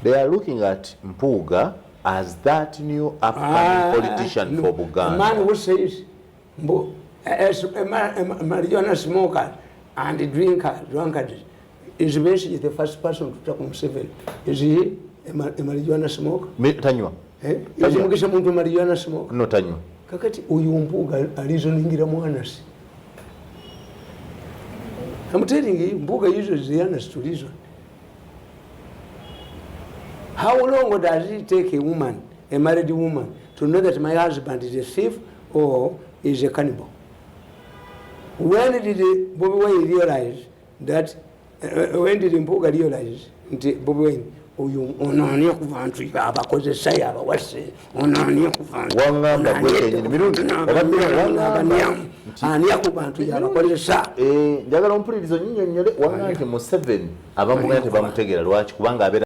They are looking at Mpuuga as that new upcoming politician for Buganda. A man who says, marijuana smoker and drinker, drunkard, is basically the first person to talk on 7. Is he a marijuana smoker? Tanywa. Is he a marijuana smoker? No, Tanywa. Kakati uyu Mpuuga alizoningira mwanasi. I'm telling you, Mpuuga uses the honest to reason. How long does it take a woman, a married woman, to know that my husband is a thief or is a cannibal? When did Bobby Wine realize that? When did Mpuuga realize that Bobby Wine? Onani kuvantu abakoze saya abawase onani kuvantu wangamba gweke Mirundi ani akubantu yabakoze sa njagala ompulirizo nnyonnyole wanganje mu 7 abamuganda tebamutegera lwaki kubanga